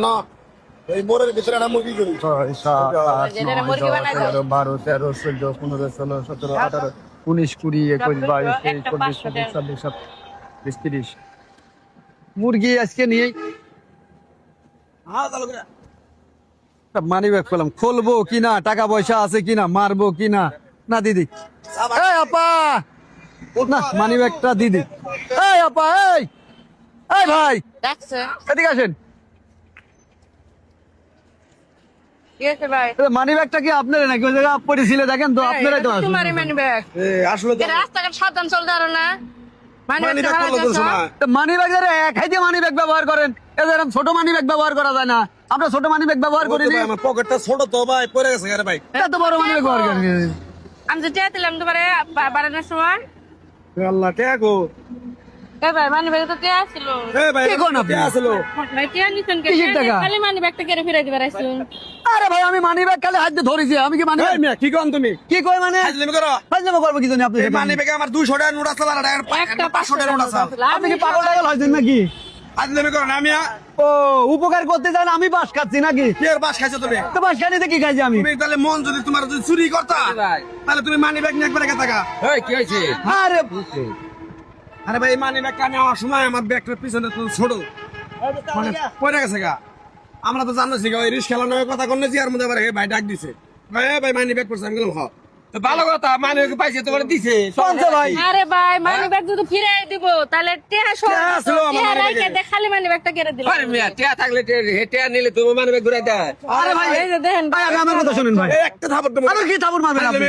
না এই মোড়ের ভিতরে একটা মুরগি করি 6 7 8 9 10 11 12 13 14 15 16 17 18 19 20 21 22 23 24 25 26 27 30 মুরগি আজকে নিয়ে মানি ব্যাগ পেলাম, খুলবো কিনা, টাকা পয়সা আছে কিনা, মারবো কিনা। না দিদি, এই আপা, না মানি ব্যাগটা দিদি। এই আপা, এই এই ভাই এদিকে আসেন। মানি ব্যাগটা কি আপনার নাকি ওই জায়গা পড়েছিল? দেখেন তো আপনারাই তো আসলে রাস্তাঘাট সাবধান চলতে পারো না। মানি ব্যাগ এক হাইতে মানি ব্যাগ ব্যবহার করেন, এরকম ছোট মানি ব্যাগ ব্যবহার করা যায় না। আমরা ছোট মানি ব্যাগ ব্যবহার করি, আমার পকেটটা ছোট তো ভাই, পড়ে গেছে আরে ভাই। এত বড় মানি ব্যাগ ব্যবহার করেন। আমি যে টিয়া দিলাম তোমারে বাড়ানোর সময়, আল্লাহ টেকো ভাই মানি ব্যাগ তো টিয়া ছিল। ভাই কি কোন আপনি আসল ভাই টিয়া নিছেন কে? কিসের টাকা? খালি মানি ব্যাগটা কেড়ে ফিরে দিবার আইছুন। আরে ভাই আমি মানি ব্যাগ খালি হাতে ধরেছি, আমি কি মানি ব্যাগ কি কোন তুমি কি কই মানে ফাজলামি করো? ফাজলামি করবো কি জানি আপনি? এই মানি ব্যাগে আমার 200 টাকা নোট আছে, আর একটা 500 টাকা নোট আছে। আপনি কি পাগল টাগল হয়েছেন নাকি? ফাজলামি করো না। আমি ও উপকার করতে যান, আমি বাস খাচ্ছি নাকি? কি আর বাস খাইছো তুমি? তো বাস খানিতে কি খাইছি আমি? তুমি তাহলে মন যদি তোমার যদি চুরি করতা তাহলে তুমি মানি ব্যাগ নিয়ে একবার একা থাকা। এই কি হয়েছে? আরে আরে ভাই মানি ব্যাগ কানে আমার সময় আমার ব্যাগটার পিছনে তো ছোট মানে পড়ে গেছে গা। আমরা তো জানোছি গা, ওই রিস্ক খেলানোর কথা করলে যে আর মধ্যে আবার ভাই ডাক দিছে, ভাই মানি ব্যাগ করছে। আমি বললাম হ তো ভালো কথা, মানে পাইছে তোমার দিছে। শুনছো ভাই? আরে ভাই মানি ব্যাগ যদি ফিরে দিব তাহলে টিয়া টিয়া ছিল আমার টিয়া মানি রাইখে ব্যাগে। দে, খালি মানি ব্যাগটা কেড়ে দিলাম। আরে মিয়া টিয়া থাকলে টিয়া নিলে তুমি মানে ব্যাগ ঘুরাই দেয়। আরে ভাই এই যে দেখেন ভাই আগে আমার কথা শুনেন ভাই। এই একটা থাপড় দেবো। আরে কি থাপড় মারবেন আপনি?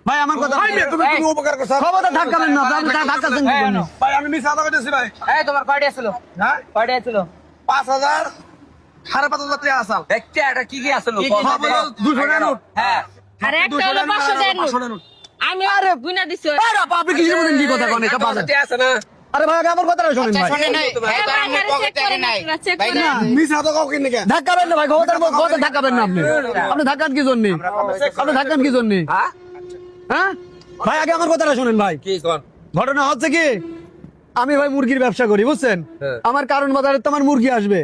ভাই আমার কথা ভাই তুমি তুমি উপকার করছো। খবরটা ধাক্কাবেন না, আপনি ধাক্কাচ্ছেন কি জন্য? ভাই আমি মিস আদা কইতেছি ভাই। এই তোমার কয়টা ছিল? হ্যাঁ কয়টা ছিল? 5000 5,500 টাকা আসাল। একটা কি কি আসলো? কি কি? 200 টাকা নোট। হ্যাঁ আর একটা হলো 500 টাকা নোট। 500 টাকা নোট। আমি আরে গুনা দিছি। আরে আপা, আপনি কিসের মধ্যে কি কথা কন? এটা বাজে। টিয়া আছে না? আরে ভাই আগে আমার কথাটা শুনেন ভাই। মিস আদা কাও কিনে কে? ধাক্কাবেন না ভাই, খবরদার কথা ধাক্কাবেন না আপনি। আপনি ধাক্কান কি জন্য? আপনি ধাক্কান কি জন্য? হ্যাঁ হ্যাঁ ভাই আগে আমার কথাটা শুনেন ভাই। কি কোন? ঘটনা হচ্ছে কি, আমি ভাই মুরগির ব্যবসা করি বুঝছেন। হ্যাঁ। আমার কারণ বাজারে তো আমার মুরগি আসবে,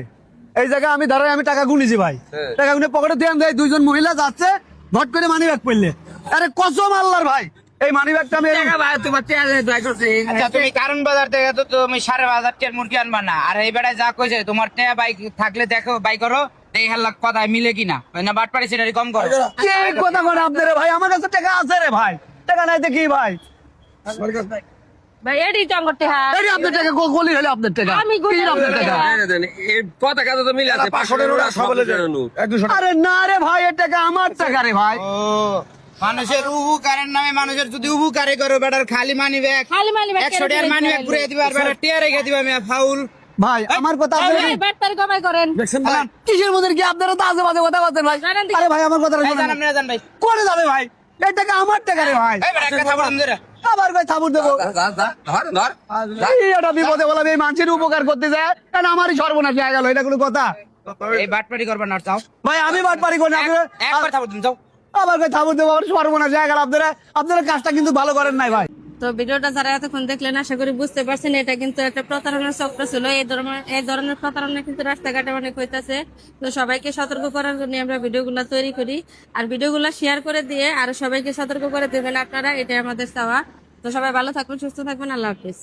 এই জায়গায় আমি দাঁড়াই, আমি টাকা গুনেছি ভাই। হ্যাঁ। টাকা গুনে পকেটে দিয়ে দেয়, দুইজন মহিলা যাচ্ছে, ভট করে মানি ব্যাগ পড়লে। আরে কসম আল্লাহর ভাই, এই মানি ব্যাগটা আমি টাকা ভাই তোমার টিয়া দয়া করছে। আচ্ছা তুমি কারণ বাজার থেকে তো তুমি 5,500 টাকার মুরগি আনবা না, আর এই বেড়ায় যা কইছে তোমার টিয়া বাইক থাকলে দেখো বাই করো, এই হাল্লা কথা মিলে কিনা না বাটপাড়ি সেটারি কম করো। কে কথা বলে আপনারা ভাই? আমার কাছে টাকা আছে রে ভাই, টাকা নাই তো কি ভাই? ভাই এডি তো করতে হ্যাঁ। এই আপনার টাকা গলি হলে আপনার টাকা, আমি কি গলি আপনার টাকা? এই কথা কাজে তো মিলে আছে। 500 টাকা নোট আছে বলে যে 200 টাকা। আরে না রে ভাই, এর টাকা আমার টাকা রে ভাই। ও মানুষের উপকারের নামে মানুষের যদি উপকারে করো বেটার খালি মানি ব্যাগ খালি মানি ব্যাগ 100 টাকার মানি ব্যাগ ঘুরে দিবা আর বেটার টিয়া রেখে দিবা মিয়া ফাউল। ভাই আমার কথা আপনি ব্যাটারি কমাই করেন। দেখছেন ভাই? কিসের মধ্যে কি আপনারা তো আজে বাজে কথা বলছেন ভাই? জানেন তো- আরে ভাই আমার কথাটা এই শুনুন। জানাম না জান ভাই, করে যাবে ভাই, এই টাকা আমার টাকা রে ভাই। এই বেটা একটা থাপড় ধরে আবার ভাই থাবুর দেবো। ধর ধর এই একটা বিপদে বললাম, এই মানুষের উপকার করতে যায়, কারণ আমারই সর্বনাশ হয়ে গেল, এটা কোনো কথা? এই বাটপাড়ি করবা না চাও ভাই আমি বাট পারি কোন একবার থাপড় দিন যাও। আবার ভাই থাবুর দেবো, আমার সর্বনাশ হয়ে গেল। আপনারা আপনারা কাজটা কিন্তু ভালো করেন নাই ভাই। তো ভিডিওটা যারা এতক্ষণ দেখলেন আশা করি বুঝতে পারছেন এটা কিন্তু একটা প্রতারণার চক্র ছিল। এই ধরনের প্রতারণা কিন্তু রাস্তাঘাটে অনেক হইতাছে। তো সবাইকে সতর্ক করার জন্য আমরা ভিডিওগুলো তৈরি করি, আর ভিডিওগুলো শেয়ার করে দিয়ে আর সবাইকে সতর্ক করে দেবেন আপনারা, এটাই আমাদের চাওয়া। তো সবাই ভালো থাকবেন, সুস্থ থাকবেন, আল্লাহ হাফেজ।